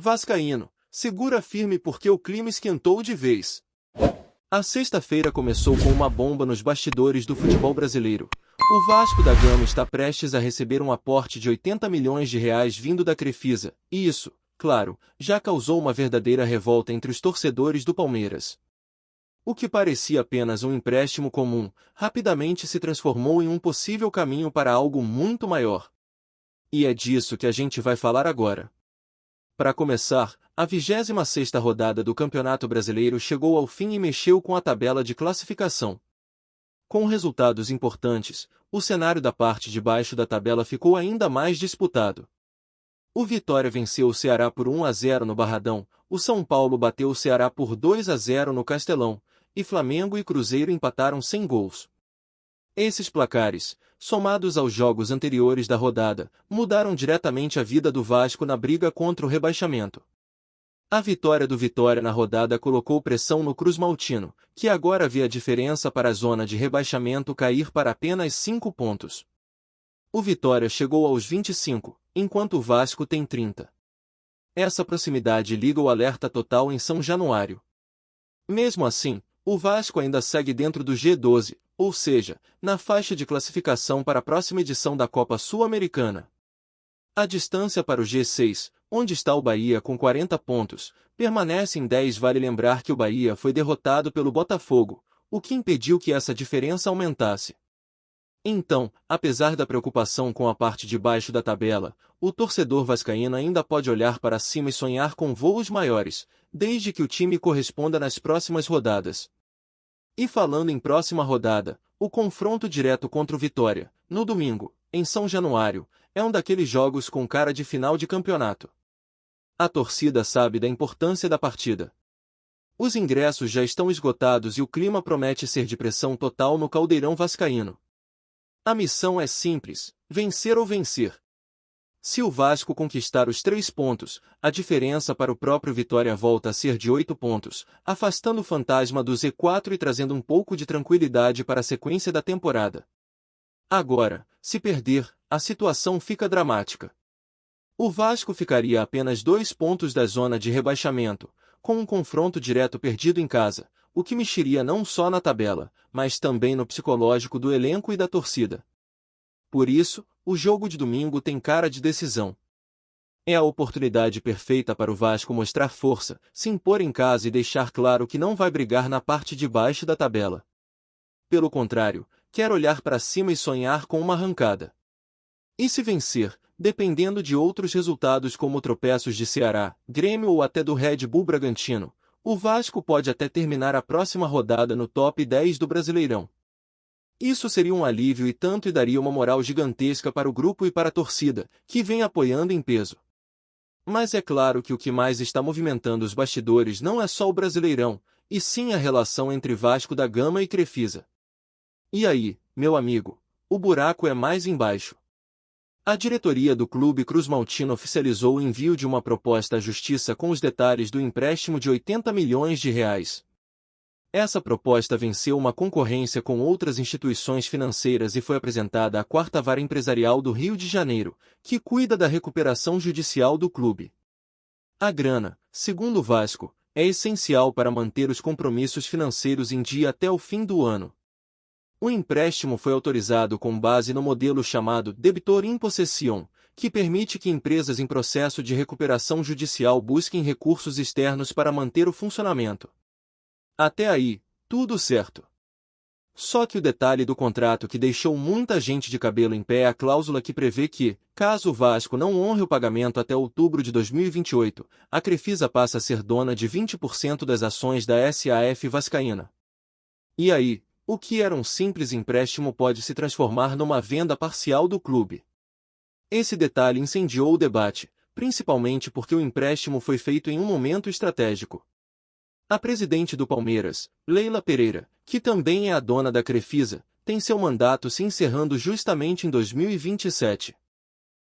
Vascaíno, segura firme porque o clima esquentou de vez. A sexta-feira começou com uma bomba nos bastidores do futebol brasileiro. O Vasco da Gama está prestes a receber um aporte de 80 milhões de reais vindo da Crefisa, e isso, claro, já causou uma verdadeira revolta entre os torcedores do Palmeiras. O que parecia apenas um empréstimo comum, rapidamente se transformou em um possível caminho para algo muito maior. E é disso que a gente vai falar agora. Para começar, a 26ª rodada do Campeonato Brasileiro chegou ao fim e mexeu com a tabela de classificação. Com resultados importantes, o cenário da parte de baixo da tabela ficou ainda mais disputado. O Vitória venceu o Ceará por 1-0 no Barradão, o São Paulo bateu o Ceará por 2-0 no Castelão, e Flamengo e Cruzeiro empataram sem gols. Esses placares, somados aos jogos anteriores da rodada, mudaram diretamente a vida do Vasco na briga contra o rebaixamento. A vitória do Vitória na rodada colocou pressão no Cruz-Maltino, que agora vê a diferença para a zona de rebaixamento cair para apenas 5 pontos. O Vitória chegou aos 25, enquanto o Vasco tem 30. Essa proximidade liga o alerta total em São Januário. Mesmo assim, o Vasco ainda segue dentro do G12, ou seja, na faixa de classificação para a próxima edição da Copa Sul-Americana. A distância para o G6, onde está o Bahia com 40 pontos, permanece em 10. Vale lembrar que o Bahia foi derrotado pelo Botafogo, o que impediu que essa diferença aumentasse. Então, apesar da preocupação com a parte de baixo da tabela, o torcedor vascaíno ainda pode olhar para cima e sonhar com voos maiores, desde que o time corresponda nas próximas rodadas. E falando em próxima rodada, o confronto direto contra o Vitória, no domingo, em São Januário, é um daqueles jogos com cara de final de campeonato. A torcida sabe da importância da partida. Os ingressos já estão esgotados e o clima promete ser de pressão total no caldeirão vascaíno. A missão é simples: vencer ou vencer. Se o Vasco conquistar os 3 pontos, a diferença para o próprio Vitória volta a ser de 8 pontos, afastando o fantasma do Z4 e trazendo um pouco de tranquilidade para a sequência da temporada. Agora, se perder, a situação fica dramática. O Vasco ficaria a apenas 2 pontos da zona de rebaixamento, com um confronto direto perdido em casa, o que mexeria não só na tabela, mas também no psicológico do elenco e da torcida. Por isso, o jogo de domingo tem cara de decisão. É a oportunidade perfeita para o Vasco mostrar força, se impor em casa e deixar claro que não vai brigar na parte de baixo da tabela. Pelo contrário, quer olhar para cima e sonhar com uma arrancada. E se vencer, dependendo de outros resultados como tropeços de Ceará, Grêmio ou até do Red Bull Bragantino, o Vasco pode até terminar a próxima rodada no top 10 do Brasileirão. Isso seria um alívio e tanto e daria uma moral gigantesca para o grupo e para a torcida, que vem apoiando em peso. Mas é claro que o que mais está movimentando os bastidores não é só o Brasileirão, e sim a relação entre Vasco da Gama e Crefisa. E aí, meu amigo, o buraco é mais embaixo. A diretoria do clube Cruz-Maltino oficializou o envio de uma proposta à justiça com os detalhes do empréstimo de 80 milhões de reais. Essa proposta venceu uma concorrência com outras instituições financeiras e foi apresentada à 4ª Vara Empresarial do Rio de Janeiro, que cuida da recuperação judicial do clube. A grana, segundo o Vasco, é essencial para manter os compromissos financeiros em dia até o fim do ano. O empréstimo foi autorizado com base no modelo chamado Debitor in Possession, que permite que empresas em processo de recuperação judicial busquem recursos externos para manter o funcionamento. Até aí, tudo certo. Só que o detalhe do contrato que deixou muita gente de cabelo em pé é a cláusula que prevê que, caso o Vasco não honre o pagamento até outubro de 2028, a Crefisa passa a ser dona de 20% das ações da SAF Vascaína. E aí, o que era um simples empréstimo pode se transformar numa venda parcial do clube. Esse detalhe incendiou o debate, principalmente porque o empréstimo foi feito em um momento estratégico. A presidente do Palmeiras, Leila Pereira, que também é a dona da Crefisa, tem seu mandato se encerrando justamente em 2027.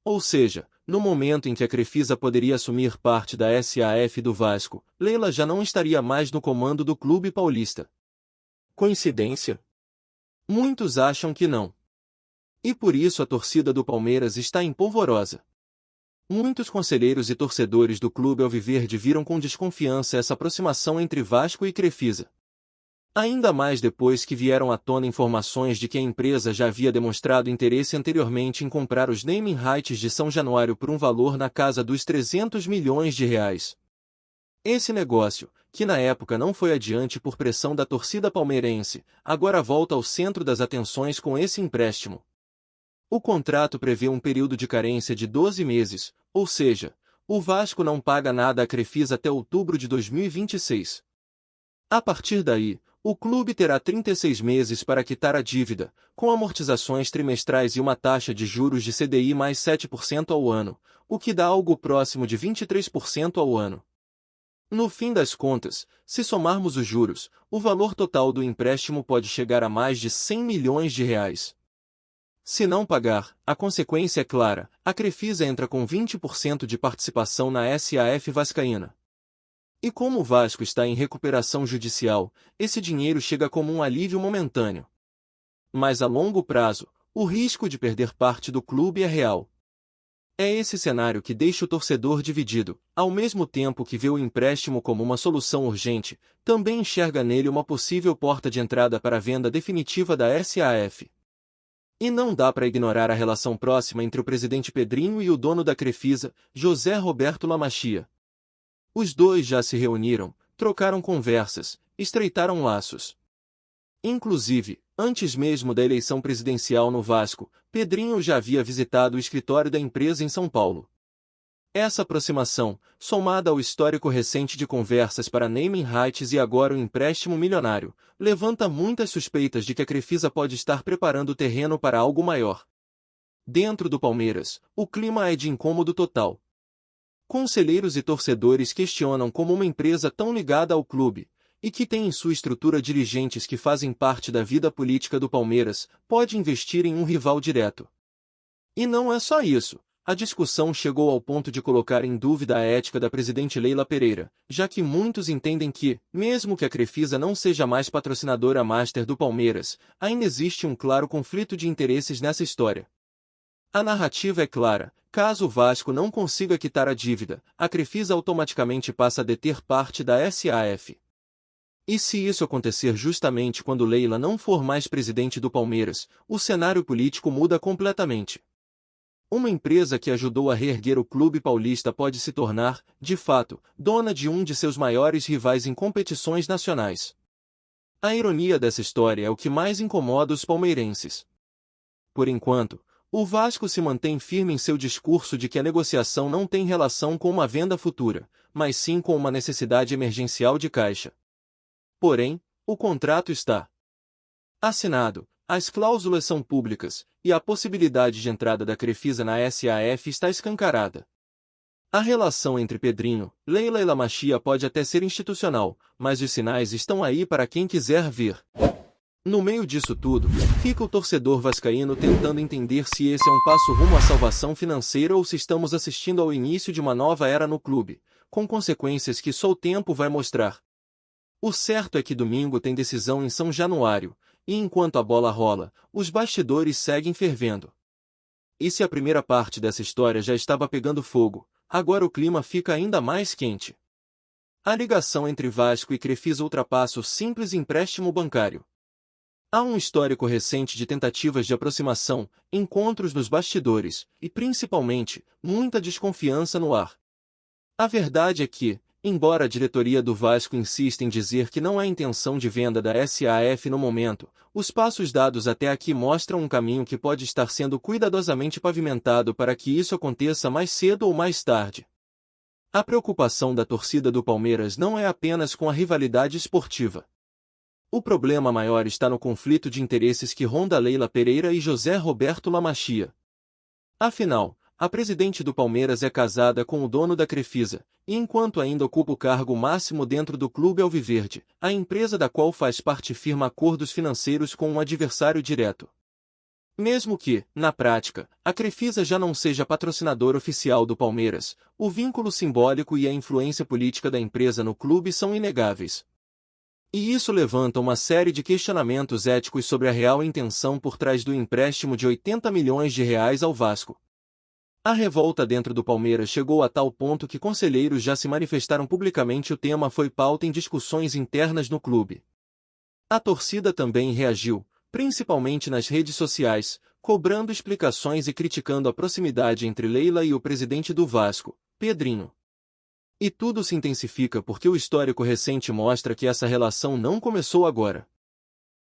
Ou seja, no momento em que a Crefisa poderia assumir parte da SAF do Vasco, Leila já não estaria mais no comando do clube paulista. Coincidência? Muitos acham que não. E por isso a torcida do Palmeiras está em polvorosa. Muitos conselheiros e torcedores do clube alviverde viram com desconfiança essa aproximação entre Vasco e Crefisa. Ainda mais depois que vieram à tona informações de que a empresa já havia demonstrado interesse anteriormente em comprar os naming rights de São Januário por um valor na casa dos 300 milhões de reais. Esse negócio, que na época não foi adiante por pressão da torcida palmeirense, agora volta ao centro das atenções com esse empréstimo. O contrato prevê um período de carência de 12 meses, ou seja, o Vasco não paga nada à Crefisa até outubro de 2026. A partir daí, o clube terá 36 meses para quitar a dívida, com amortizações trimestrais e uma taxa de juros de CDI mais 7% ao ano, o que dá algo próximo de 23% ao ano. No fim das contas, se somarmos os juros, o valor total do empréstimo pode chegar a mais de 100 milhões de reais. Se não pagar, a consequência é clara, a Crefisa entra com 20% de participação na SAF vascaína. E como o Vasco está em recuperação judicial, esse dinheiro chega como um alívio momentâneo. Mas a longo prazo, o risco de perder parte do clube é real. É esse cenário que deixa o torcedor dividido, ao mesmo tempo que vê o empréstimo como uma solução urgente, também enxerga nele uma possível porta de entrada para a venda definitiva da SAF. E não dá para ignorar a relação próxima entre o presidente Pedrinho e o dono da Crefisa, José Roberto Lamachia. Os dois já se reuniram, trocaram conversas, estreitaram laços. Inclusive, antes mesmo da eleição presidencial no Vasco, Pedrinho já havia visitado o escritório da empresa em São Paulo. Essa aproximação, somada ao histórico recente de conversas para naming rights e agora o empréstimo milionário, levanta muitas suspeitas de que a Crefisa pode estar preparando o terreno para algo maior. Dentro do Palmeiras, o clima é de incômodo total. Conselheiros e torcedores questionam como uma empresa tão ligada ao clube, e que tem em sua estrutura dirigentes que fazem parte da vida política do Palmeiras, pode investir em um rival direto. E não é só isso. A discussão chegou ao ponto de colocar em dúvida a ética da presidente Leila Pereira, já que muitos entendem que, mesmo que a Crefisa não seja mais patrocinadora master do Palmeiras, ainda existe um claro conflito de interesses nessa história. A narrativa é clara: caso o Vasco não consiga quitar a dívida, a Crefisa automaticamente passa a deter parte da SAF. E se isso acontecer justamente quando Leila não for mais presidente do Palmeiras, o cenário político muda completamente. Uma empresa que ajudou a reerguer o clube paulista pode se tornar, de fato, dona de um de seus maiores rivais em competições nacionais. A ironia dessa história é o que mais incomoda os palmeirenses. Por enquanto, o Vasco se mantém firme em seu discurso de que a negociação não tem relação com uma venda futura, mas sim com uma necessidade emergencial de caixa. Porém, o contrato está assinado, as cláusulas são públicas, e a possibilidade de entrada da Crefisa na SAF está escancarada. A relação entre Pedrinho, Leila e Lamachia pode até ser institucional, mas os sinais estão aí para quem quiser ver. No meio disso tudo, fica o torcedor vascaíno tentando entender se esse é um passo rumo à salvação financeira ou se estamos assistindo ao início de uma nova era no clube, com consequências que só o tempo vai mostrar. O certo é que domingo tem decisão em São Januário, e enquanto a bola rola, os bastidores seguem fervendo. E se a primeira parte dessa história já estava pegando fogo, agora o clima fica ainda mais quente. A ligação entre Vasco e Crefisa ultrapassa o simples empréstimo bancário. Há um histórico recente de tentativas de aproximação, encontros nos bastidores, e principalmente, muita desconfiança no ar. A verdade é que, embora a diretoria do Vasco insista em dizer que não há intenção de venda da SAF no momento, os passos dados até aqui mostram um caminho que pode estar sendo cuidadosamente pavimentado para que isso aconteça mais cedo ou mais tarde. A preocupação da torcida do Palmeiras não é apenas com a rivalidade esportiva. O problema maior está no conflito de interesses que ronda Leila Pereira e José Roberto Lamachia. Afinal, a presidente do Palmeiras é casada com o dono da Crefisa, e enquanto ainda ocupa o cargo máximo dentro do clube alviverde, a empresa da qual faz parte firma acordos financeiros com um adversário direto. Mesmo que, na prática, a Crefisa já não seja patrocinador oficial do Palmeiras, o vínculo simbólico e a influência política da empresa no clube são inegáveis. E isso levanta uma série de questionamentos éticos sobre a real intenção por trás do empréstimo de 80 milhões de reais ao Vasco. A revolta dentro do Palmeiras chegou a tal ponto que conselheiros já se manifestaram publicamente e o tema foi pauta em discussões internas no clube. A torcida também reagiu, principalmente nas redes sociais, cobrando explicações e criticando a proximidade entre Leila e o presidente do Vasco, Pedrinho. E tudo se intensifica porque o histórico recente mostra que essa relação não começou agora.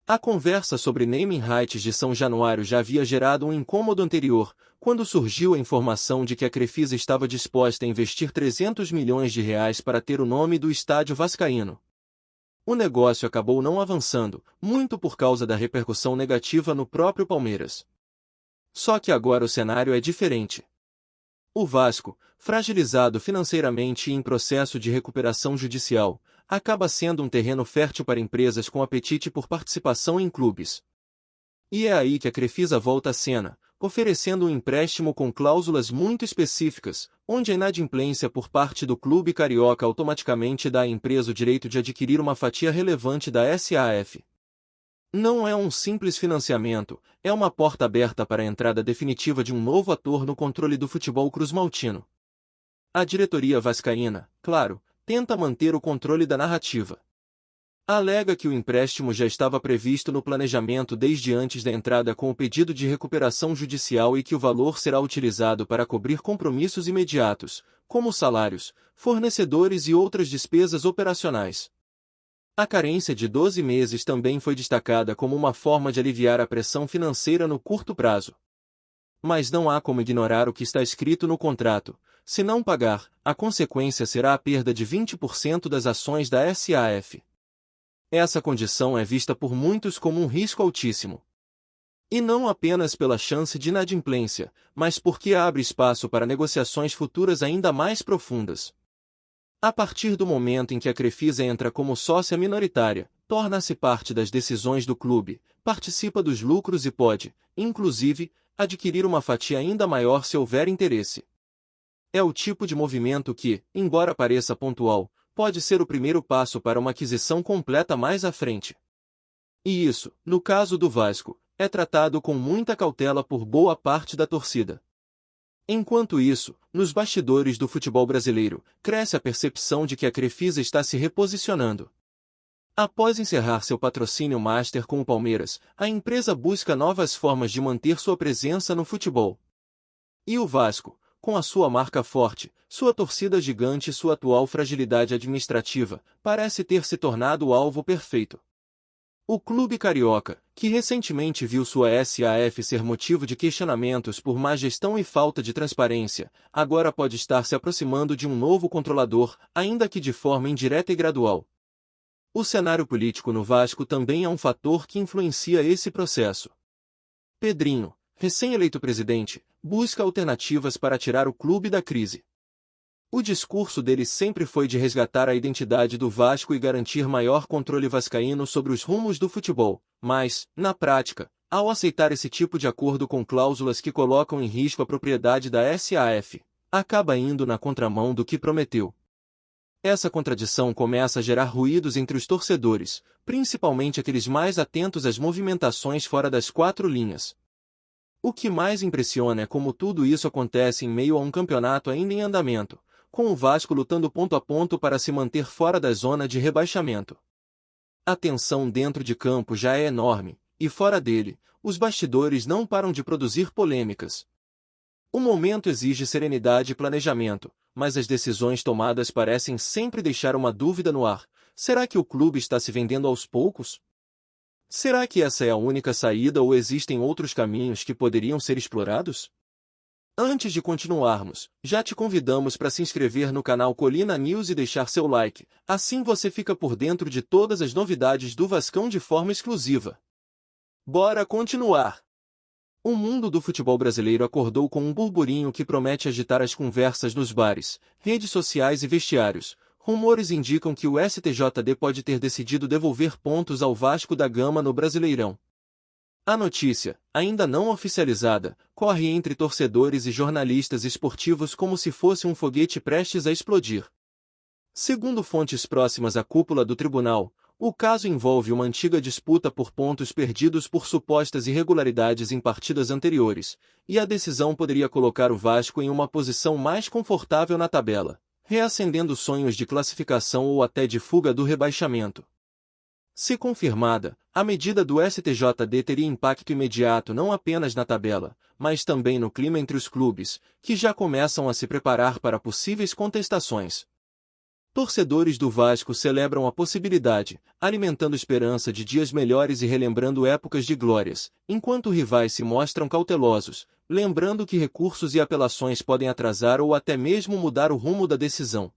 A conversa sobre naming rights de São Januário já havia gerado um incômodo anterior, quando surgiu a informação de que a Crefisa estava disposta a investir 300 milhões de reais para ter o nome do estádio vascaíno. O negócio acabou não avançando, muito por causa da repercussão negativa no próprio Palmeiras. Só que agora o cenário é diferente. O Vasco, fragilizado financeiramente e em processo de recuperação judicial, acaba sendo um terreno fértil para empresas com apetite por participação em clubes. E é aí que a Crefisa volta à cena, oferecendo um empréstimo com cláusulas muito específicas, onde a inadimplência por parte do clube carioca automaticamente dá à empresa o direito de adquirir uma fatia relevante da SAF. Não é um simples financiamento, é uma porta aberta para a entrada definitiva de um novo ator no controle do futebol cruzmaltino. A diretoria vascaína, claro, tenta manter o controle da narrativa. Alega que o empréstimo já estava previsto no planejamento desde antes da entrada com o pedido de recuperação judicial e que o valor será utilizado para cobrir compromissos imediatos, como salários, fornecedores e outras despesas operacionais. A carência de 12 meses também foi destacada como uma forma de aliviar a pressão financeira no curto prazo. Mas não há como ignorar o que está escrito no contrato. Se não pagar, a consequência será a perda de 20% das ações da SAF. Essa condição é vista por muitos como um risco altíssimo. E não apenas pela chance de inadimplência, mas porque abre espaço para negociações futuras ainda mais profundas. A partir do momento em que a Crefisa entra como sócia minoritária, torna-se parte das decisões do clube, participa dos lucros e pode, inclusive, adquirir uma fatia ainda maior se houver interesse. É o tipo de movimento que, embora pareça pontual, pode ser o primeiro passo para uma aquisição completa mais à frente. E isso, no caso do Vasco, é tratado com muita cautela por boa parte da torcida. Enquanto isso, nos bastidores do futebol brasileiro, cresce a percepção de que a Crefisa está se reposicionando. Após encerrar seu patrocínio master com o Palmeiras, a empresa busca novas formas de manter sua presença no futebol. E o Vasco, com a sua marca forte, sua torcida gigante e sua atual fragilidade administrativa, parece ter se tornado o alvo perfeito. O clube carioca, que recentemente viu sua SAF ser motivo de questionamentos por má gestão e falta de transparência, agora pode estar se aproximando de um novo controlador, ainda que de forma indireta e gradual. O cenário político no Vasco também é um fator que influencia esse processo. Pedrinho, recém-eleito presidente, busca alternativas para tirar o clube da crise. O discurso dele sempre foi de resgatar a identidade do Vasco e garantir maior controle vascaíno sobre os rumos do futebol, mas, na prática, ao aceitar esse tipo de acordo com cláusulas que colocam em risco a propriedade da SAF, acaba indo na contramão do que prometeu. Essa contradição começa a gerar ruídos entre os torcedores, principalmente aqueles mais atentos às movimentações fora das quatro linhas. O que mais impressiona é como tudo isso acontece em meio a um campeonato ainda em andamento, com o Vasco lutando ponto a ponto para se manter fora da zona de rebaixamento. A tensão dentro de campo já é enorme, e fora dele, os bastidores não param de produzir polêmicas. O momento exige serenidade e planejamento, mas as decisões tomadas parecem sempre deixar uma dúvida no ar. Será que o clube está se vendendo aos poucos? Será que essa é a única saída ou existem outros caminhos que poderiam ser explorados? Antes de continuarmos, já te convidamos para se inscrever no canal Colina News e deixar seu like, assim você fica por dentro de todas as novidades do Vascão de forma exclusiva. Bora continuar! O mundo do futebol brasileiro acordou com um burburinho que promete agitar as conversas nos bares, redes sociais e vestiários. Rumores indicam que o STJD pode ter decidido devolver pontos ao Vasco da Gama no Brasileirão. A notícia, ainda não oficializada, corre entre torcedores e jornalistas esportivos como se fosse um foguete prestes a explodir. Segundo fontes próximas à cúpula do tribunal, O caso envolve uma antiga disputa por pontos perdidos por supostas irregularidades em partidas anteriores, e a decisão poderia colocar o Vasco em uma posição mais confortável na tabela, reacendendo sonhos de classificação ou até de fuga do rebaixamento. Se confirmada, a medida do STJD teria impacto imediato não apenas na tabela, mas também no clima entre os clubes, que já começam a se preparar para possíveis contestações. Torcedores do Vasco celebram a possibilidade, alimentando esperança de dias melhores e relembrando épocas de glórias, enquanto rivais se mostram cautelosos, lembrando que recursos e apelações podem atrasar ou até mesmo mudar o rumo da decisão.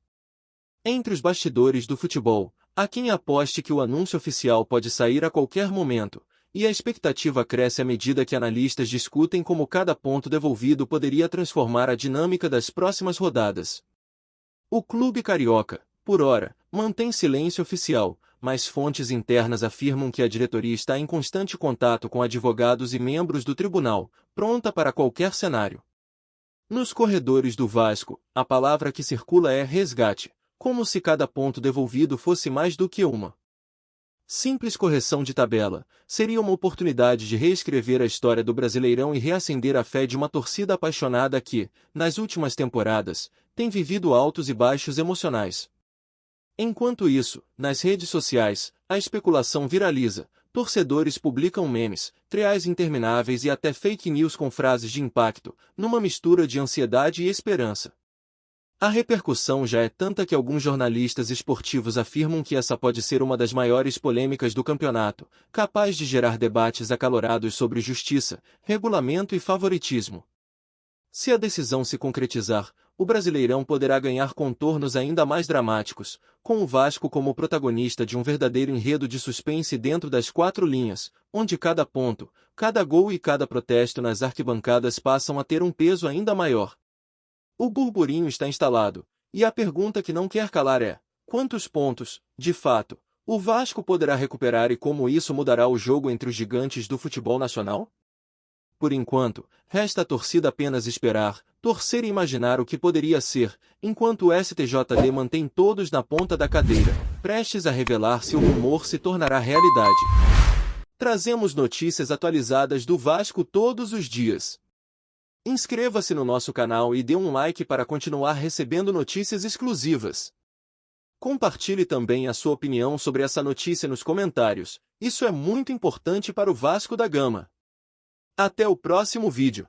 Entre os bastidores do futebol, há quem aposte que o anúncio oficial pode sair a qualquer momento, e a expectativa cresce à medida que analistas discutem como cada ponto devolvido poderia transformar a dinâmica das próximas rodadas. O clube carioca, por ora, mantém silêncio oficial, mas fontes internas afirmam que a diretoria está em constante contato com advogados e membros do tribunal, pronta para qualquer cenário. Nos corredores do Vasco, a palavra que circula é resgate, como se cada ponto devolvido fosse mais do que uma simples correção de tabela. Seria uma oportunidade de reescrever a história do Brasileirão e reacender a fé de uma torcida apaixonada que, nas últimas temporadas, tem vivido altos e baixos emocionais. Enquanto isso, nas redes sociais, a especulação viraliza, torcedores publicam memes, triais intermináveis e até fake news com frases de impacto, numa mistura de ansiedade e esperança. A repercussão já é tanta que alguns jornalistas esportivos afirmam que essa pode ser uma das maiores polêmicas do campeonato, capaz de gerar debates acalorados sobre justiça, regulamento e favoritismo. Se a decisão se concretizar, o Brasileirão poderá ganhar contornos ainda mais dramáticos, com o Vasco como protagonista de um verdadeiro enredo de suspense dentro das quatro linhas, onde cada ponto, cada gol e cada protesto nas arquibancadas passam a ter um peso ainda maior. O burburinho está instalado, e a pergunta que não quer calar é: quantos pontos, de fato, o Vasco poderá recuperar e como isso mudará o jogo entre os gigantes do futebol nacional? Por enquanto, resta à torcida apenas esperar, torcer e imaginar o que poderia ser, enquanto o STJD mantém todos na ponta da cadeira, prestes a revelar se o rumor se tornará realidade. Trazemos notícias atualizadas do Vasco todos os dias. Inscreva-se no nosso canal e dê um like para continuar recebendo notícias exclusivas. Compartilhe também a sua opinião sobre essa notícia nos comentários, isso é muito importante para o Vasco da Gama. Até o próximo vídeo.